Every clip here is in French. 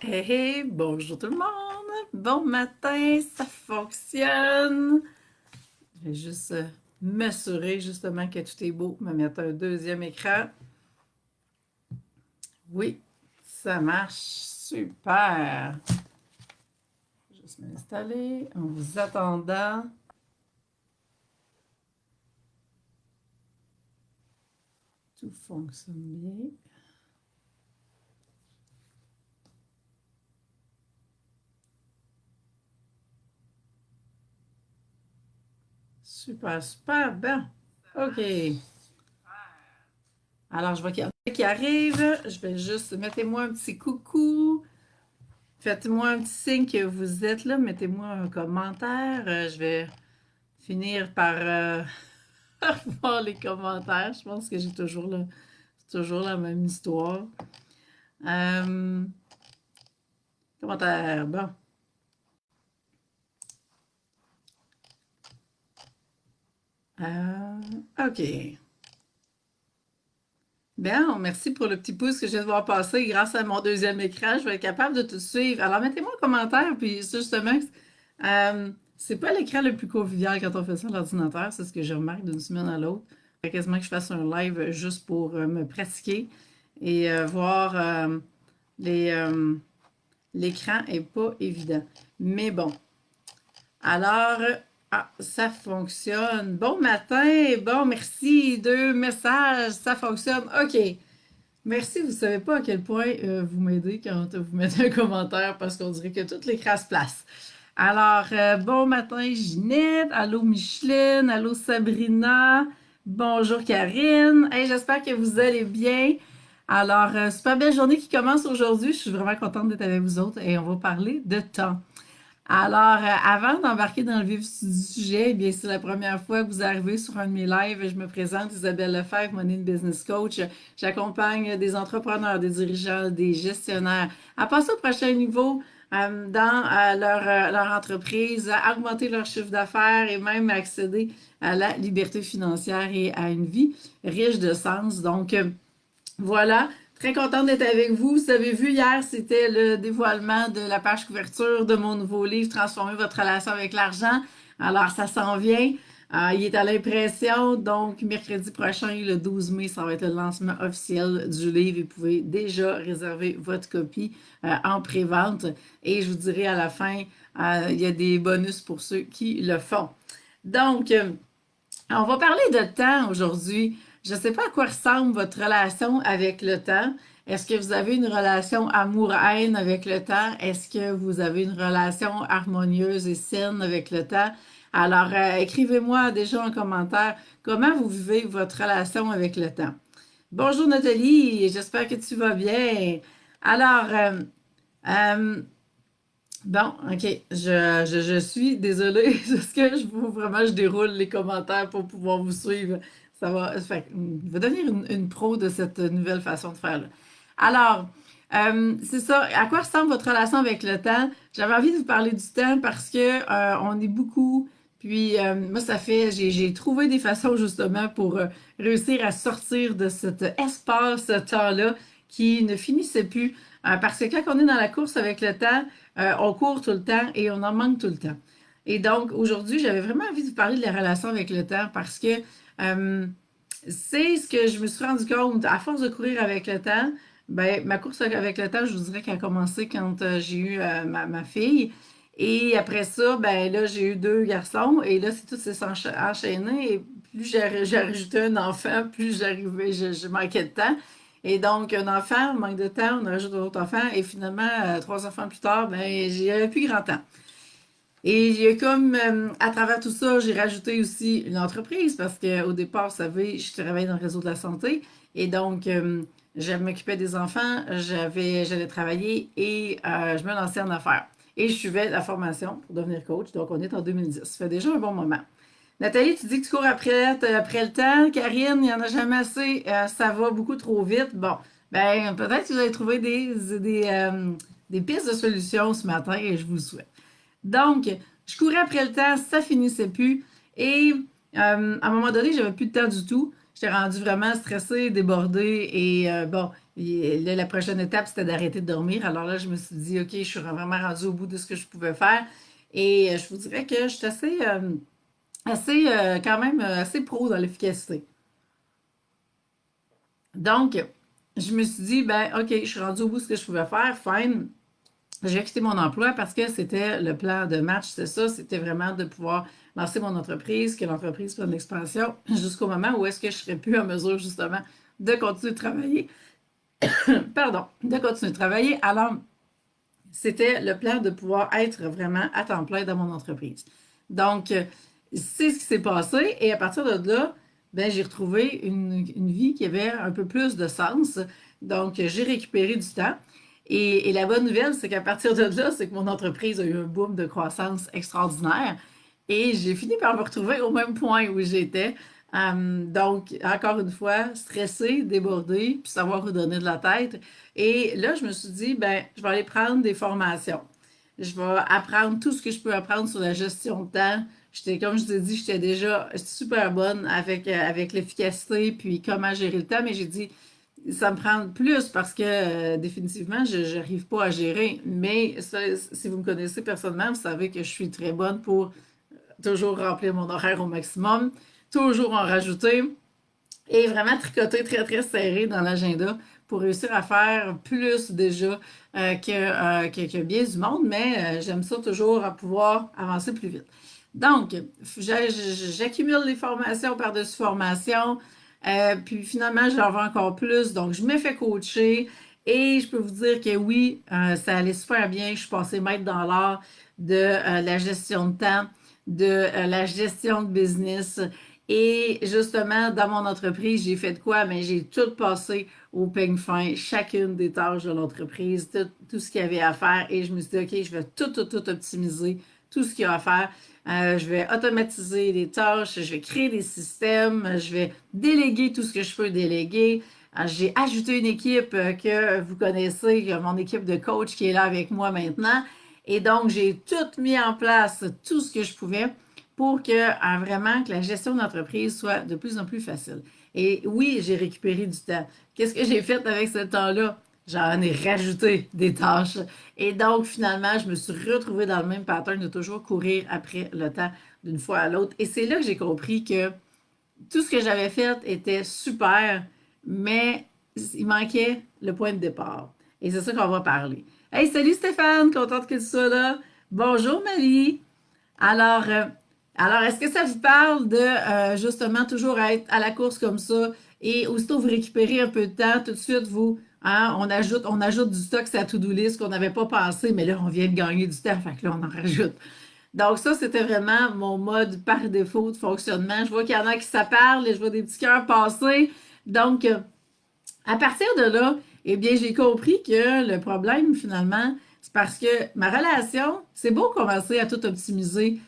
Hey, hey, bonjour tout le monde! Bon matin, ça fonctionne! Je vais juste m'assurer justement que tout est beau, me mettre un deuxième écran. Oui, ça marche super! Je vais juste m'installer en vous attendant. Tout fonctionne bien. Super, super, bien. OK. Alors, je vois qu'il y en a qui arrivent. Je vais juste, mettez-moi un petit coucou. Faites-moi un petit signe que vous êtes là. Mettez-moi un commentaire. Je vais finir par voir les commentaires. Je pense que j'ai toujours la même histoire. Euh, commentaire, bon. OK. Bien, merci pour le petit pouce que je viens de voir passer. Grâce à mon deuxième écran, je vais être capable de tout suivre. Alors, mettez-moi un commentaire, puis justement, c'est pas l'écran le plus convivial quand on fait ça à l'ordinateur. C'est ce que je remarque d'une semaine à l'autre. Il faut quasiment que je fasse un live juste pour me pratiquer et voir les, l'écran est pas évident. Mais bon, alors, ça fonctionne. Bon matin, bon, merci, deux messages, ça fonctionne. OK. Merci, vous savez pas à quel point vous m'aidez quand vous mettez un commentaire parce qu'on dirait que toutes les crasses placent. Alors, bon matin Ginette, allô Micheline, allô Sabrina, bonjour Karine. Hey, j'espère que vous allez bien. Alors, super belle journée qui commence aujourd'hui. Je suis vraiment contente d'être avec vous autres et on va parler de temps. Alors, avant d'embarquer dans le vif du sujet, eh bien, c'est la première fois que vous arrivez sur un de mes lives. Je me présente, Isabelle Lefebvre, Money Business Coach. J'accompagne des entrepreneurs, des dirigeants, des gestionnaires à passer au prochain niveau dans leur entreprise, à augmenter leur chiffre d'affaires et même accéder à la liberté financière et à une vie riche de sens. Donc, voilà, très contente d'être avec vous. Vous avez vu hier, c'était le dévoilement de la page couverture de mon nouveau livre Transformer votre relation avec l'argent. Alors, ça s'en vient. Il est à l'impression, donc mercredi prochain, le 12 mai, ça va être le lancement officiel du livre. Vous pouvez déjà réserver votre copie en pré-vente. Et je vous dirai à la fin, il y a des bonus pour ceux qui le font. Donc, on va parler de temps aujourd'hui. Je ne sais pas à quoi ressemble votre relation avec le temps. Est-ce que vous avez une relation amour-haine avec le temps? Est-ce que vous avez une relation harmonieuse et saine avec le temps? Alors, écrivez-moi déjà en commentaire comment vous vivez votre relation avec le temps. Bonjour Nathalie, j'espère que tu vas bien. Alors, euh, bon, OK. Je suis désolée. Est-ce que je déroule les commentaires pour pouvoir vous suivre? Je vais devenir une pro de cette nouvelle façon de faire là. Alors, c'est ça. À quoi ressemble votre relation avec le temps? J'avais envie de vous parler du temps parce que on est beaucoup. Puis moi, j'ai trouvé des façons justement pour réussir à sortir de cet espace-temps-là qui ne finissait plus. Parce que quand on est dans la course avec le temps, on court tout le temps et on en manque tout le temps. Et donc, aujourd'hui, j'avais vraiment envie de vous parler de la relation avec le temps parce que euh, c'est ce que je me suis rendu compte à force de courir avec le temps. Ben, ma course avec le temps, je vous dirais qu'elle a commencé quand j'ai eu ma fille. Et après ça, ben là, j'ai eu deux garçons. Et là, c'est tout s'est enchaîné. Et plus j'ai rajouté un enfant, plus j'arrivais, je manquais de temps. Et donc, un enfant, on manque de temps, on rajoute un autre enfant. Et finalement, trois enfants plus tard, ben, j'avais plus grand temps. Et il y a comme, à travers tout ça, j'ai rajouté aussi une entreprise parce qu'au départ, vous savez, je travaillais dans le réseau de la santé. Et donc, je m'occupais des enfants, j'allais travailler et je me lançais en affaires. Et je suivais la formation pour devenir coach. Donc, on est en 2010. Ça fait déjà un bon moment. Nathalie, tu dis que tu cours après le temps. Karine, il n'y en a jamais assez. Ça va beaucoup trop vite. Bon, ben, peut-être que vous allez trouver des pistes de solutions ce matin et je vous le souhaite. Donc, je courais après le temps, ça finissait plus. Et à un moment donné, j'avais plus de temps du tout. J'étais rendue vraiment stressée, débordée. Et bon, Et là, la prochaine étape, c'était d'arrêter de dormir. Alors là, je me suis dit, OK, je suis vraiment rendue au bout de ce que je pouvais faire. Et je vous dirais que je suis quand même, assez pro dans l'efficacité. Donc, je me suis dit, ben, OK, je suis rendue au bout de ce que je pouvais faire, fine. J'ai quitté mon emploi parce que c'était le plan de match, c'était ça, c'était vraiment de pouvoir lancer mon entreprise, que l'entreprise prenne l'expansion jusqu'au moment où est-ce que je serais plus en mesure justement de continuer de travailler, pardon, de continuer de travailler. Alors, c'était le plan de pouvoir être vraiment à temps plein dans mon entreprise. Donc, c'est ce qui s'est passé et à partir de là, ben, j'ai retrouvé une vie qui avait un peu plus de sens. Donc, j'ai récupéré du temps. Et la bonne nouvelle, c'est qu'à partir de là, c'est que mon entreprise a eu un boom de croissance extraordinaire. Et j'ai fini par me retrouver au même point où j'étais. Donc, encore une fois, stressée, débordée, puis savoir où donner de la tête. Et là, je me suis dit, ben, je vais aller prendre des formations. Je vais apprendre tout ce que je peux apprendre sur la gestion de temps. J'étais, comme je t'ai dit, j'étais déjà super bonne avec l'efficacité, puis comment gérer le temps, mais j'ai dit, ça me prend plus parce que définitivement, je n'arrive pas à gérer. Mais ça, si vous me connaissez personnellement, vous savez que je suis très bonne pour toujours remplir mon horaire au maximum, toujours en rajouter et vraiment tricoter très, très serré dans l'agenda pour réussir à faire plus déjà que bien du monde, mais j'aime ça toujours à pouvoir avancer plus vite. Donc, j'accumule les formations par-dessus formations, puis finalement, j'en veux encore plus, donc je me fais coacher et je peux vous dire que oui, ça allait super bien. Je suis passée maître dans l'art de la gestion de temps, de la gestion de business. Et justement, dans mon entreprise, j'ai fait de quoi? Mais j'ai tout passé au peigne fin, chacune des tâches de l'entreprise, tout ce qu'il y avait à faire. Et je me suis dit, OK, je vais tout optimiser, tout ce qu'il y a à faire. Je vais automatiser les tâches, je vais créer des systèmes, je vais déléguer tout ce que je peux déléguer. J'ai ajouté une équipe que vous connaissez, mon équipe de coach qui est là avec moi maintenant. Et donc, j'ai tout mis en place, tout ce que je pouvais pour que vraiment que la gestion d'entreprise soit de plus en plus facile. Et oui, j'ai récupéré du temps. Qu'est-ce que j'ai fait avec ce temps-là? J'en ai rajouté des tâches. Et donc, finalement, je me suis retrouvée dans le même pattern de toujours courir après le temps d'une fois à l'autre. Et c'est là que j'ai compris que tout ce que j'avais fait était super, mais il manquait le point de départ. Et c'est ça qu'on va parler. Hey, salut Stéphane, contente que tu sois là. Bonjour Marie. Alors, euh, alors, est-ce que ça vous parle de justement toujours être à la course comme ça et aussitôt vous récupérez un peu de temps, tout de suite vous, hein, on ajoute du stock sur la to-do list qu'on n'avait pas pensé, mais là on vient de gagner du temps, fait que là on en rajoute. Donc ça, c'était vraiment mon mode par défaut de fonctionnement. Je vois qu'il y en a qui ça parle et je vois des petits cœurs passer. Donc, à partir de là, eh bien, j'ai compris que le problème finalement, c'est parce que ma relation, c'est beau commencer à tout optimiser,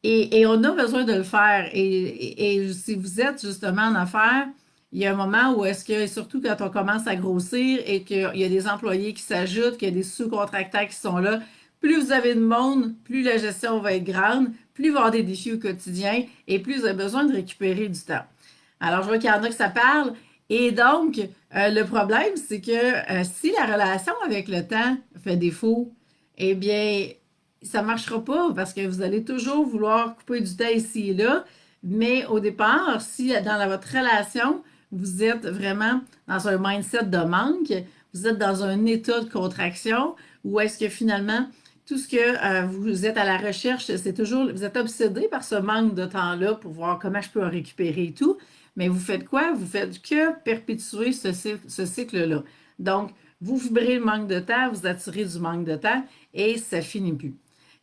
et on a besoin de le faire. Et si vous êtes justement en affaires, il y a un moment où est-ce que, surtout quand on commence à grossir et qu'il y a des employés qui s'ajoutent, qu'il y a des sous-contractants qui sont là, plus vous avez de monde, plus la gestion va être grande, plus il va y avoir des défis au quotidien et plus vous avez besoin de récupérer du temps. Alors, je vois qu'il y en a que ça parle. Et donc, le problème, c'est que si la relation avec le temps fait défaut, eh bien, ça ne marchera pas parce que vous allez toujours vouloir couper du temps ici et là. Mais au départ, si dans votre relation, vous êtes vraiment dans un mindset de manque, vous êtes dans un état de contraction, ou est-ce que finalement, tout ce que vous êtes à la recherche, c'est toujours, vous êtes obsédé par ce manque de temps-là pour voir comment je peux en récupérer et tout. Mais vous faites quoi? Vous faites que perpétuer ce cycle-là. Donc, vous vibrez le manque de temps, vous attirez du manque de temps et ça finit plus.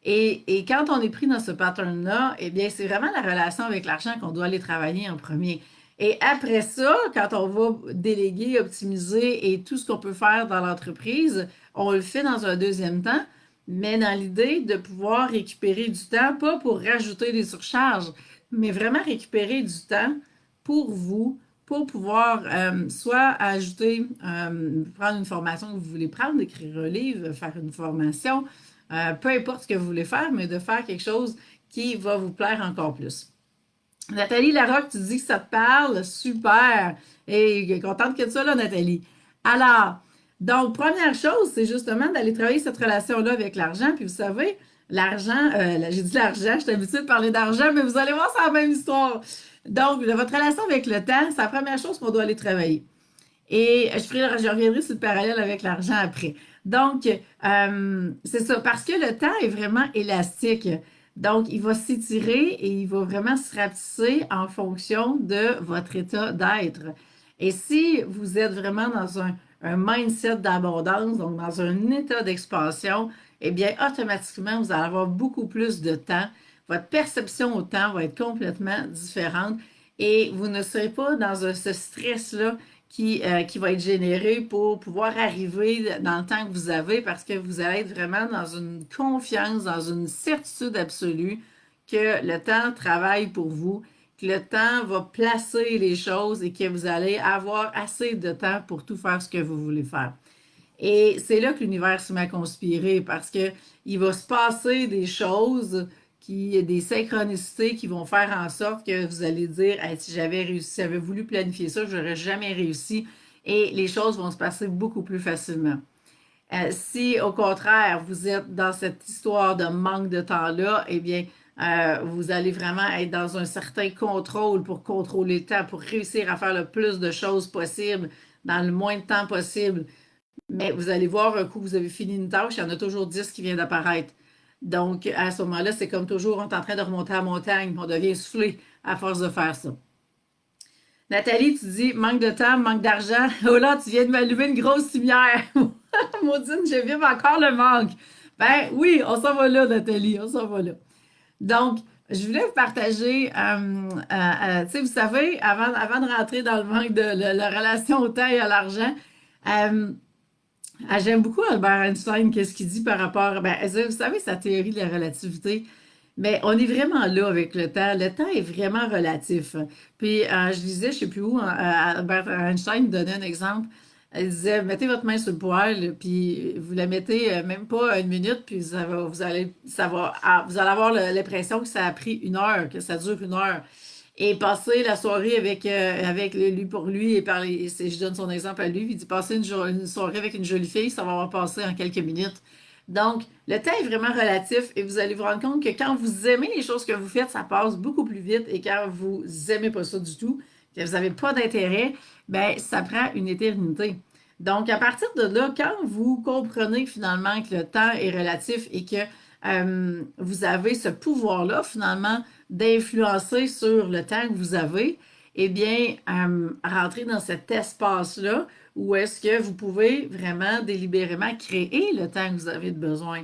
Et quand on est pris dans ce pattern-là, eh bien, c'est vraiment la relation avec l'argent qu'on doit aller travailler en premier. Et après ça, quand on va déléguer, optimiser et tout ce qu'on peut faire dans l'entreprise, on le fait dans un deuxième temps, mais dans l'idée de pouvoir récupérer du temps, pas pour rajouter des surcharges, mais vraiment récupérer du temps pour vous, pour pouvoir soit ajouter, prendre une formation que vous voulez prendre, écrire un livre, faire une formation, peu importe ce que vous voulez faire, mais de faire quelque chose qui va vous plaire encore plus. Nathalie Larocque, tu dis que ça te parle, super. Et contente que tu sois là, Nathalie. Alors, donc, première chose, c'est justement d'aller travailler cette relation-là avec l'argent. Puis vous savez, l'argent, j'ai dit l'argent, je suis habituée de parler d'argent, mais vous allez voir, c'est la même histoire. Donc, votre relation avec le temps, c'est la première chose qu'on doit aller travailler. Et je reviendrai sur le parallèle avec l'argent après. Donc, c'est ça, parce que le temps est vraiment élastique. Donc, il va s'étirer et il va vraiment se rapetisser en fonction de votre état d'être. Et si vous êtes vraiment dans un mindset d'abondance, donc dans un état d'expansion, eh bien, automatiquement, vous allez avoir beaucoup plus de temps. Votre perception au temps va être complètement différente et vous ne serez pas dans ce stress-là qui va être généré pour pouvoir arriver dans le temps que vous avez parce que vous allez être vraiment dans une confiance, dans une certitude absolue que le temps travaille pour vous, que le temps va placer les choses et que vous allez avoir assez de temps pour tout faire ce que vous voulez faire. Et c'est là que l'univers se met à conspirer parce que il va se passer des choses des synchronicités qui vont faire en sorte que vous allez dire hey, si j'avais réussi, si j'avais voulu planifier ça, je n'aurais jamais réussi et les choses vont se passer beaucoup plus facilement. Si au contraire, vous êtes dans cette histoire de manque de temps-là, eh bien, vous allez vraiment être dans un certain contrôle pour contrôler le temps, pour réussir à faire le plus de choses possible dans le moins de temps possible. Mais vous allez voir, un coup, vous avez fini une tâche, il y en a toujours 10 qui viennent d'apparaître. Donc, à ce moment-là, c'est comme toujours, on est en train de remonter à la montagne, on devient soufflé à force de faire ça. Nathalie, tu dis manque de temps, manque d'argent. Oh là, tu viens de m'allumer une grosse lumière. Maudine, je vive encore le manque. Ben oui, on s'en va là, Nathalie, on s'en va là. Donc, je voulais vous partager, tu sais, vous savez, avant de rentrer dans le manque de la relation au temps et à l'argent, euh, j'aime beaucoup Albert Einstein, qu'est-ce qu'il dit par rapport, ben, vous savez, sa théorie de la relativité, mais on est vraiment là avec le temps. Le temps est vraiment relatif. Puis, je lisais, je sais plus où, Albert Einstein donnait un exemple. Il disait, mettez votre main sur le poêle, puis vous la mettez même pas une minute, puis vous allez avoir l'impression que ça a pris une heure, que ça dure une heure. Et passer la soirée avec lui pour lui et parler, je donne son exemple à lui, il dit passer une soirée avec une jolie fille, ça va avoir passé en quelques minutes. Donc, le temps est vraiment relatif et vous allez vous rendre compte que quand vous aimez les choses que vous faites, ça passe beaucoup plus vite et quand vous aimez pas ça du tout, que vous n'avez pas d'intérêt, ben ça prend une éternité. Donc, à partir de là, quand vous comprenez finalement que le temps est relatif et que vous avez ce pouvoir-là, finalement, d'influencer sur le temps que vous avez, eh bien, rentrer dans cet espace-là où est-ce que vous pouvez vraiment délibérément créer le temps que vous avez besoin.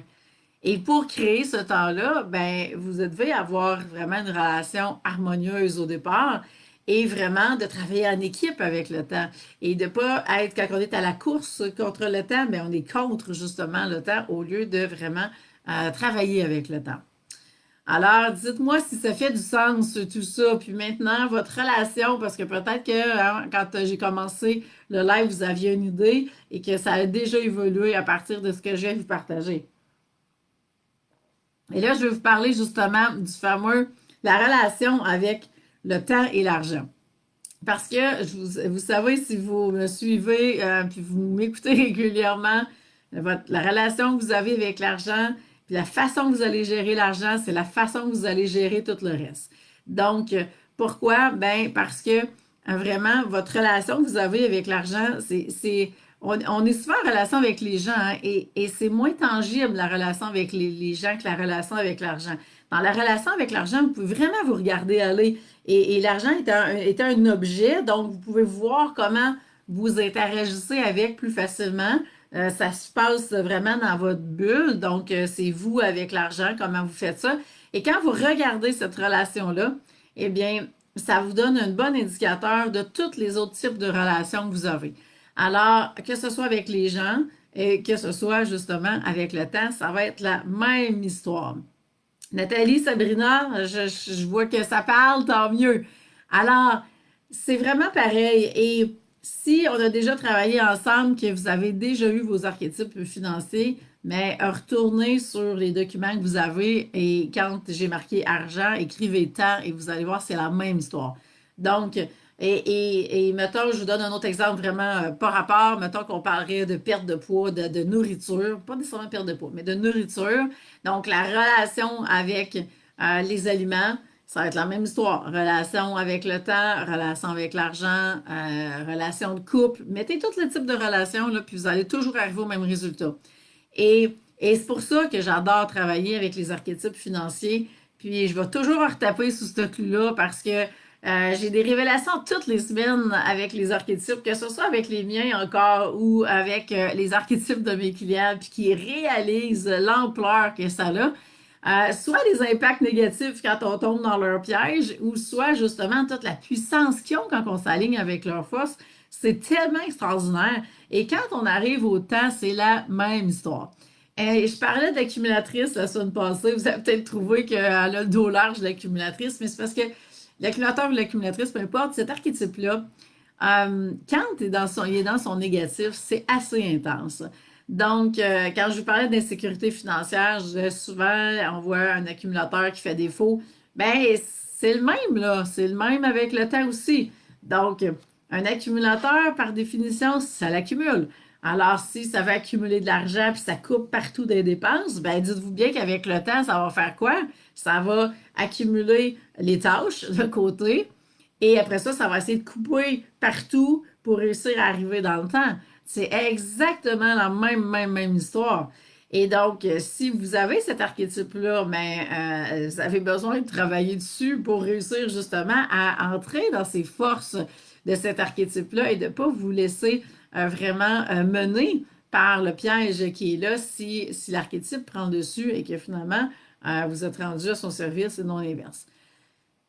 Et pour créer ce temps-là, ben, vous devez avoir vraiment une relation harmonieuse au départ et vraiment de travailler en équipe avec le temps et de ne pas être, quand on est à la course contre le temps, mais on est contre justement le temps au lieu de vraiment travailler avec le temps. Alors, dites-moi si ça fait du sens, tout ça. Puis maintenant, votre relation, parce que peut-être que quand j'ai commencé le live, vous aviez une idée et que ça a déjà évolué à partir de ce que je viens de vous partager. Et là, je vais vous parler justement du fameux, la relation avec le temps et l'argent. Parce que vous savez, si vous me suivez puis vous m'écoutez régulièrement, la relation que vous avez avec l'argent, puis la façon que vous allez gérer l'argent, c'est la façon que vous allez gérer tout le reste. Donc, pourquoi? Ben, parce que vraiment, votre relation que vous avez avec l'argent, on est souvent en relation avec les gens hein, et c'est moins tangible la relation avec les gens que la relation avec l'argent. Dans la relation avec l'argent, vous pouvez vraiment vous regarder aller. Et l'argent est un objet, donc vous pouvez voir comment vous interagissez avec plus facilement. Ça se passe vraiment dans votre bulle, donc c'est vous avec l'argent, comment vous faites ça. Et quand vous regardez cette relation-là, eh bien, ça vous donne un bon indicateur de tous les autres types de relations que vous avez. Alors, que ce soit avec les gens et que ce soit justement avec le temps, ça va être la même histoire. Nathalie, Sabrina, je vois que ça parle, tant mieux. Alors, c'est vraiment pareil. Et si on a déjà travaillé ensemble, que vous avez déjà eu vos archétypes financiers, mais retournez sur les documents que vous avez et quand j'ai marqué argent, écrivez temps et vous allez voir, c'est la même histoire. Donc, Et mettons, je vous donne un autre exemple vraiment pas rapport. Mettons qu'on parlerait de perte de poids, de nourriture, pas nécessairement perte de poids, mais de nourriture. Donc, la relation avec les aliments, ça va être la même histoire. Relation avec le temps, relation avec l'argent, relation de couple. Mettez tout le type de relation, là, puis vous allez toujours arriver au même résultat. Et c'est pour ça que j'adore travailler avec les archétypes financiers. Puis je vais toujours retaper sous ce clou-là parce que j'ai des révélations toutes les semaines avec les archétypes, que ce soit avec les miens encore ou avec les archétypes de mes clients, puis qui réalisent l'ampleur que ça a. Soit les impacts négatifs quand on tombe dans leur piège, ou soit justement toute la puissance qu'ils ont quand on s'aligne avec leur force. C'est tellement extraordinaire. Et quand on arrive au temps, c'est la même histoire. Et je parlais d'accumulatrice la semaine passée. Vous avez peut-être trouvé qu'elle a le dos large, l'accumulatrice, mais c'est parce que l'accumulateur ou l'accumulatrice, peu importe, cet archétype-là, quand il est dans son négatif, c'est assez intense. Donc, quand je vous parlais d'insécurité financière, souvent, on voit un accumulateur qui fait défaut. Ben, c'est le même, là. C'est le même avec le temps aussi. Donc, un accumulateur, par définition, ça l'accumule. Alors, si ça va accumuler de l'argent puis ça coupe partout des dépenses, ben dites-vous bien qu'avec le temps, ça va faire quoi? Ça va accumuler les tâches de côté et après ça, ça va essayer de couper partout pour réussir à arriver dans le temps. C'est exactement la même histoire. Et donc, si vous avez cet archétype-là, ben, vous avez besoin de travailler dessus pour réussir justement à entrer dans ces forces de cet archétype-là et de ne pas vous laisser vraiment mener par le piège qui est là si l'archétype prend le dessus et que finalement, vous êtes rendu à son service et non l'inverse.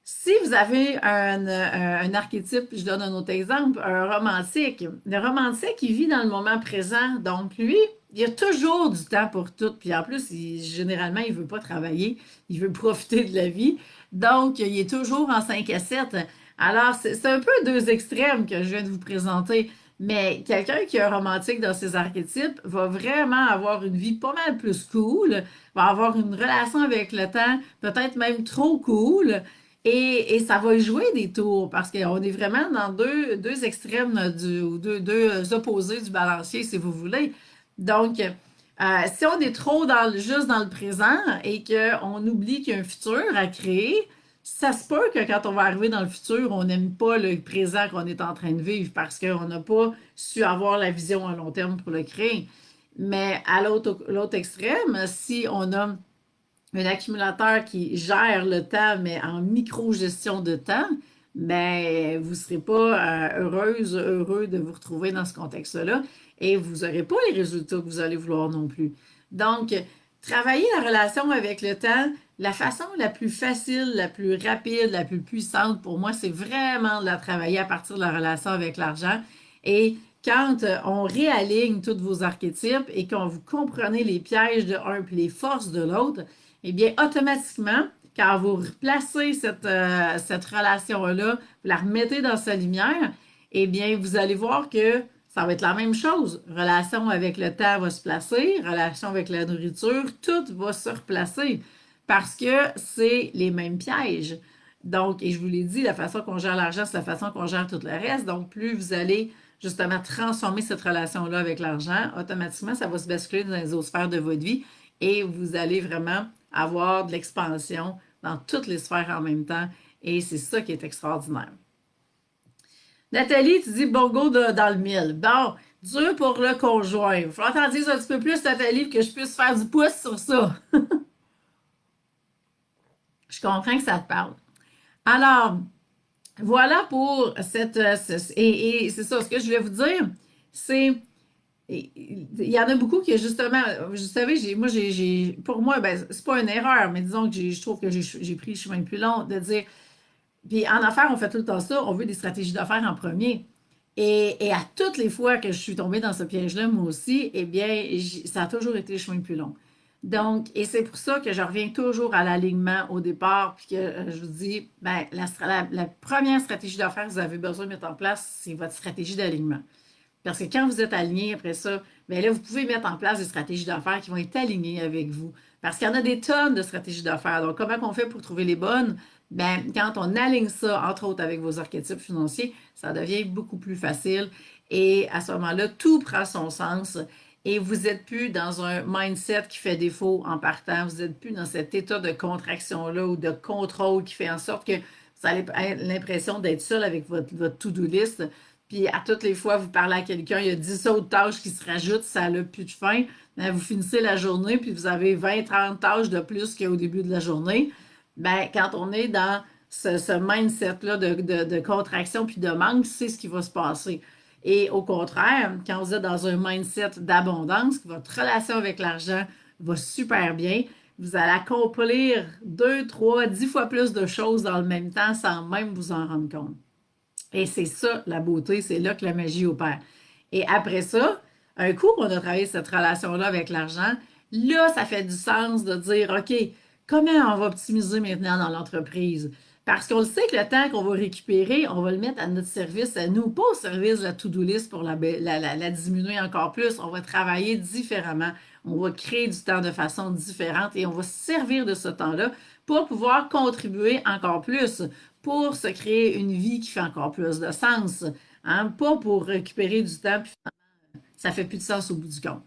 Si vous avez un archétype, je donne un autre exemple, un romantique. Le romantique, il vit dans le moment présent. Donc, lui, il a toujours du temps pour tout. Puis en plus, généralement, il ne veut pas travailler. Il veut profiter de la vie. Donc, il est toujours en 5 à 7. Alors, c'est un peu deux extrêmes que je viens de vous présenter. Mais quelqu'un qui est un romantique dans ses archétypes va vraiment avoir une vie pas mal plus cool, va avoir une relation avec le temps peut-être même trop cool. Et ça va jouer des tours parce qu'on est vraiment dans deux extrêmes ou deux opposés du balancier, si vous voulez. Donc, si on est trop juste dans le présent et qu'on oublie qu'il y a un futur à créer, ça se peut que quand on va arriver dans le futur, on n'aime pas le présent qu'on est en train de vivre parce qu'on n'a pas su avoir la vision à long terme pour le créer. Mais à l'autre extrême, si on a un accumulateur qui gère le temps, mais en micro-gestion de temps, ben, vous ne serez pas heureux de vous retrouver dans ce contexte-là et vous n'aurez pas les résultats que vous allez vouloir non plus. Donc, travailler la relation avec le temps, la façon la plus facile, la plus rapide, la plus puissante pour moi, c'est vraiment de la travailler à partir de la relation avec l'argent. Et quand on réaligne tous vos archétypes et quand vous comprenez les pièges de un et les forces de l'autre, eh bien, automatiquement, quand vous replacez cette relation-là, vous la remettez dans sa lumière, eh bien, vous allez voir que ça va être la même chose. Relation avec le temps va se placer, relation avec la nourriture, tout va se replacer parce que c'est les mêmes pièges. Donc, et je vous l'ai dit, la façon qu'on gère l'argent, c'est la façon qu'on gère tout le reste. Donc, plus vous allez justement transformer cette relation-là avec l'argent, automatiquement, ça va se basculer dans les autres sphères de votre vie et vous allez vraiment avoir de l'expansion dans toutes les sphères en même temps. Et c'est ça qui est extraordinaire. Nathalie, tu dis bongo dans le mille. Bon, dur pour le conjoint. Il va falloir t'en dire un petit peu plus, Nathalie, pour que je puisse faire du pouce sur ça. Je comprends que ça te parle. Alors, voilà pour et c'est ça, ce que je vais vous dire, c'est. Il y en a beaucoup qui, justement, vous savez, pour moi, ben, c'est pas une erreur, mais disons que je trouve que j'ai pris le chemin le plus long de dire. Puis en affaires, on fait tout le temps ça, on veut des stratégies d'affaires en premier. Et à toutes les fois que je suis tombée dans ce piège-là, moi aussi, eh bien, ça a toujours été le chemin le plus long. Donc, et c'est pour ça que je reviens toujours à l'alignement au départ, puis que je vous dis, ben, la première stratégie d'affaires que vous avez besoin de mettre en place, c'est votre stratégie d'alignement. Parce que quand vous êtes aligné après ça, bien là, vous pouvez mettre en place des stratégies d'affaires qui vont être alignées avec vous. Parce qu'il y en a des tonnes de stratégies d'affaires. Donc, comment on fait pour trouver les bonnes? ben, quand on aligne ça, entre autres avec vos archétypes financiers, ça devient beaucoup plus facile. Et à ce moment-là, tout prend son sens. Et vous n'êtes plus dans un mindset qui fait défaut en partant. Vous n'êtes plus dans cet état de contraction-là ou de contrôle qui fait en sorte que vous avez l'impression d'être seul avec votre to-do list. Puis à toutes les fois, vous parlez à quelqu'un, il y a 10 autres tâches qui se rajoutent, ça n'a plus de fin. Ben, vous finissez la journée, puis vous avez 20, 30 tâches de plus qu'au début de la journée. Ben, quand on est dans ce mindset-là de contraction puis de manque, c'est ce qui va se passer. Et au contraire, quand vous êtes dans un mindset d'abondance, votre relation avec l'argent va super bien, vous allez accomplir 2, 3, 10 fois plus de choses dans le même temps sans même vous en rendre compte. Et c'est ça la beauté, c'est là que la magie opère. Et après ça, un coup qu'on a travaillé cette relation-là avec l'argent, là, ça fait du sens de dire, OK, comment on va optimiser maintenant dans l'entreprise? Parce qu'on le sait que le temps qu'on va récupérer, on va le mettre à notre service, à nous, pas au service de la to-do list pour la diminuer encore plus. On va travailler différemment. On va créer du temps de façon différente et on va se servir de ce temps-là pour pouvoir contribuer encore plus, pour se créer une vie qui fait encore plus de sens, hein? Pas pour récupérer du temps, puis ça fait plus de sens au bout du compte.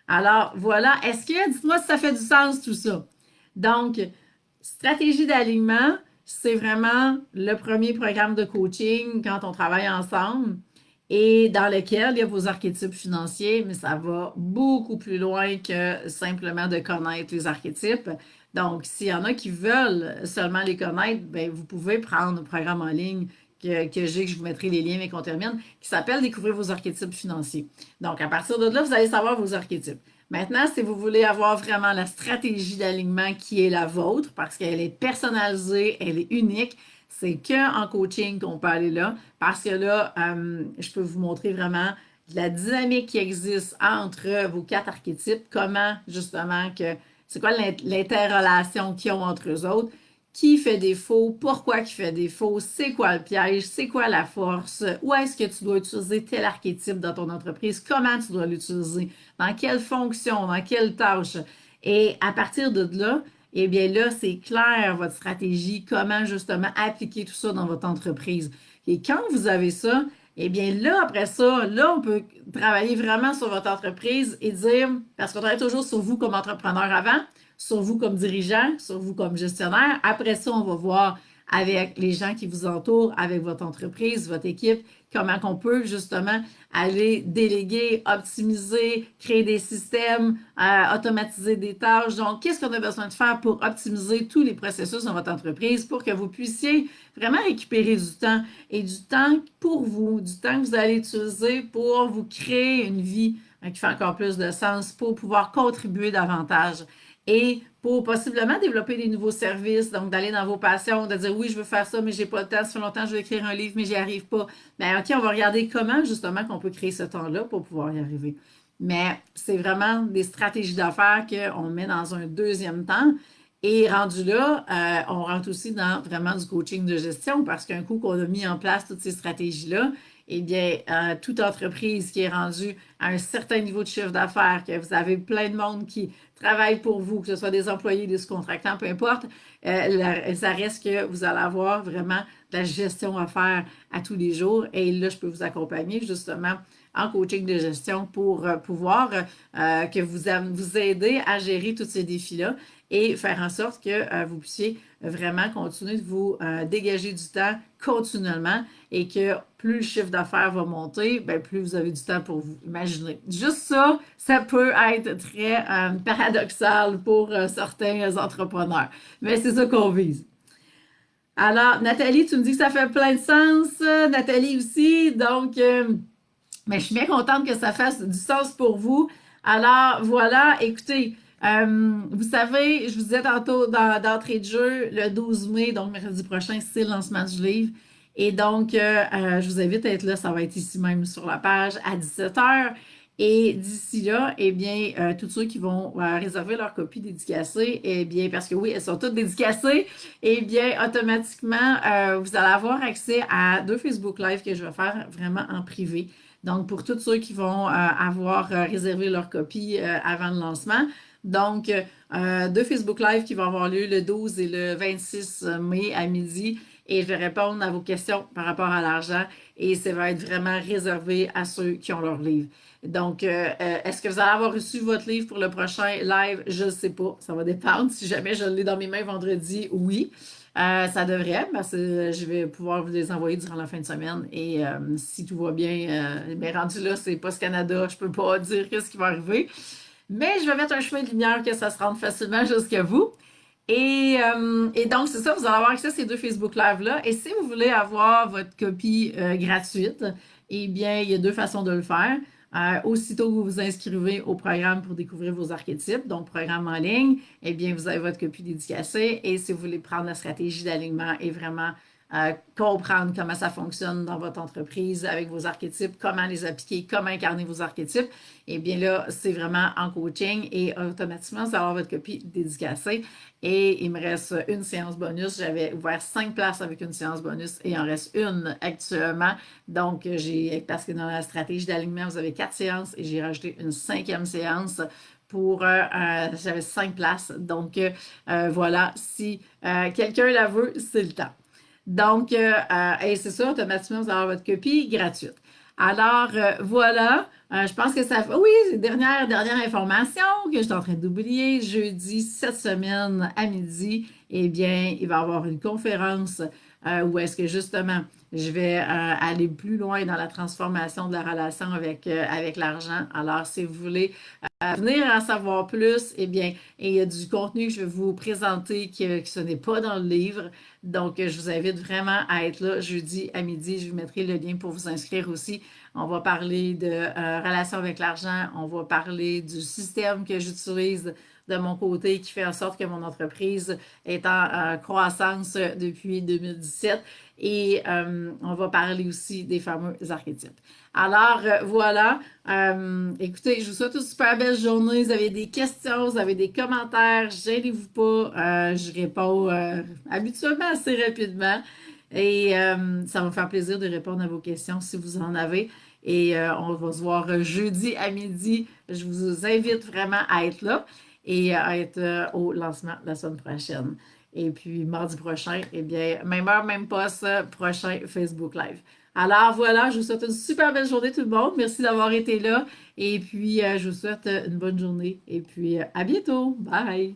Alors, voilà. Est-ce que, dites-moi si ça fait du sens tout ça. Donc, stratégie d'alignement, c'est vraiment le premier programme de coaching quand on travaille ensemble et dans lequel il y a vos archétypes financiers, mais ça va beaucoup plus loin que simplement de connaître les archétypes. Donc, s'il y en a qui veulent seulement les connaître, ben, vous pouvez prendre un programme en ligne que j'ai, que je vous mettrai les liens, mais qu'on termine, qui s'appelle Découvrir vos archétypes financiers. Donc, à partir de là, vous allez savoir vos archétypes. Maintenant, si vous voulez avoir vraiment la stratégie d'alignement qui est la vôtre, parce qu'elle est personnalisée, elle est unique, c'est qu'en coaching qu'on peut aller là, parce que là, je peux vous montrer vraiment la dynamique qui existe entre vos quatre archétypes, comment justement que, c'est quoi l'interrelation qu'ils ont entre eux autres, qui fait défaut, pourquoi qui fait défaut, c'est quoi le piège, c'est quoi la force, où est-ce que tu dois utiliser tel archétype dans ton entreprise, comment tu dois l'utiliser, dans quelle fonction, dans quelle tâche. Et à partir de là, eh bien là, c'est clair votre stratégie, comment justement appliquer tout ça dans votre entreprise. Et quand vous avez ça, eh bien là, après ça, là, on peut travailler vraiment sur votre entreprise et dire, parce qu'on travaille toujours sur vous comme entrepreneur avant, sur vous comme dirigeant, sur vous comme gestionnaire. Après ça, on va voir avec les gens qui vous entourent, avec votre entreprise, votre équipe, comment on peut justement aller déléguer, optimiser, créer des systèmes, automatiser des tâches. Donc, qu'est-ce qu'on a besoin de faire pour optimiser tous les processus dans votre entreprise pour que vous puissiez vraiment récupérer du temps et du temps pour vous, du temps que vous allez utiliser pour vous créer une vie qui fait encore plus de sens, pour pouvoir contribuer davantage et pour possiblement développer des nouveaux services, donc d'aller dans vos passions, de dire oui, je veux faire ça, mais j'ai pas le temps, ça fait longtemps que je veux écrire un livre, mais j'y arrive pas. Bien, OK, on va regarder comment justement qu'on peut créer ce temps-là pour pouvoir y arriver. Mais c'est vraiment des stratégies d'affaires qu'on met dans un deuxième temps. Et rendu là, on rentre aussi dans vraiment du coaching de gestion parce qu'un coup qu'on a mis en place toutes ces stratégies-là, eh bien, toute entreprise qui est rendue à un certain niveau de chiffre d'affaires, que vous avez plein de monde qui travaille pour vous, que ce soit des employés, des sous-contractants, peu importe, ça reste que vous allez avoir vraiment de la gestion à faire à tous les jours. Et là, je peux vous accompagner justement en coaching de gestion pour pouvoir que vous aider à gérer tous ces défis-là et faire en sorte que vous puissiez vraiment continuer de vous dégager du temps continuellement et que plus le chiffre d'affaires va monter, bien, plus vous avez du temps pour vous. Imaginez. Juste ça, ça peut être très paradoxal pour certains entrepreneurs. Mais c'est ça qu'on vise. Alors, Nathalie, tu me dis que ça fait plein de sens. Nathalie aussi. Donc, mais je suis bien contente que ça fasse du sens pour vous. Alors, voilà, écoutez, vous savez, je vous disais tantôt d'entrée de jeu, le 12 mai, donc mercredi prochain, c'est le lancement du livre. Et donc, je vous invite à être là, ça va être ici même sur la page à 17h. Et d'ici là, eh bien, tous ceux qui vont réserver leur copie dédicacée, eh bien, parce que oui, elles sont toutes dédicacées, eh bien, automatiquement, vous allez avoir accès à 2 Facebook Live que je vais faire vraiment en privé. Donc, pour tous ceux qui vont avoir réservé leur copie avant le lancement, Donc, deux Facebook Live qui vont avoir lieu le 12 et le 26 mai à midi. Et je vais répondre à vos questions par rapport à l'argent. Et ça va être vraiment réservé à ceux qui ont leur livre. Donc, est-ce que vous allez avoir reçu votre livre pour le prochain live? Je ne sais pas. Ça va dépendre. Si jamais je l'ai dans mes mains vendredi, oui. Ça devrait, parce que je vais pouvoir vous les envoyer durant la fin de semaine. Et si tout va bien, mais rendu là, c'est Post Canada, je peux pas dire qu'est-ce qui va arriver. Mais je vais mettre un chemin de lumière que ça se rende facilement jusqu'à vous. Et donc, c'est ça, vous allez avoir accès à ces deux Facebook Live-là. Et si vous voulez avoir votre copie gratuite, eh bien, il y a deux façons de le faire. Aussitôt que vous vous inscrivez au programme pour découvrir vos archétypes, donc programme en ligne, eh bien, vous avez votre copie dédicacée. Et si vous voulez prendre la stratégie d'alignement et vraiment comprendre comment ça fonctionne dans votre entreprise avec vos archétypes, comment les appliquer, comment incarner vos archétypes, eh bien là, c'est vraiment en coaching et automatiquement, vous allez avoir votre copie dédicacée. Et il me reste une séance bonus. J'avais ouvert 5 places avec une séance bonus et il en reste une actuellement. Donc, parce que dans la stratégie d'alignement, vous avez 4 séances et j'ai rajouté une 5e séance pour, j'avais 5 places. Donc, voilà, si quelqu'un la veut, c'est le temps. Donc, et c'est ça, automatiquement, vous allez avoir votre copie gratuite. Alors, voilà. Je pense que ça fait. Oui, dernière information que je suis en train d'oublier. Jeudi, cette semaine à midi, eh bien, il va y avoir une conférence où est-ce que justement, je vais aller plus loin dans la transformation de la relation avec l'argent. Alors, si vous voulez venir en savoir plus, eh bien, et il y a du contenu que je vais vous présenter que ce n'est pas dans le livre. Donc, je vous invite vraiment à être là jeudi à midi. Je vous mettrai le lien pour vous inscrire aussi. On va parler de relations avec l'argent. On va parler du système que j'utilise de mon côté qui fait en sorte que mon entreprise est en croissance depuis 2017. Et on va parler aussi des fameux archétypes. Alors, voilà. Écoutez, je vous souhaite une super belle journée. Vous avez des questions, vous avez des commentaires, gênez-vous pas. Je réponds habituellement assez rapidement. Et ça va me faire plaisir de répondre à vos questions si vous en avez. Et on va se voir jeudi à midi. Je vous invite vraiment à être là et à être au lancement la semaine prochaine. Et puis mardi prochain, eh bien, même heure, même poste, prochain Facebook Live. Alors voilà, je vous souhaite une super belle journée tout le monde. Merci d'avoir été là. Et puis, je vous souhaite une bonne journée. Et puis, à bientôt. Bye!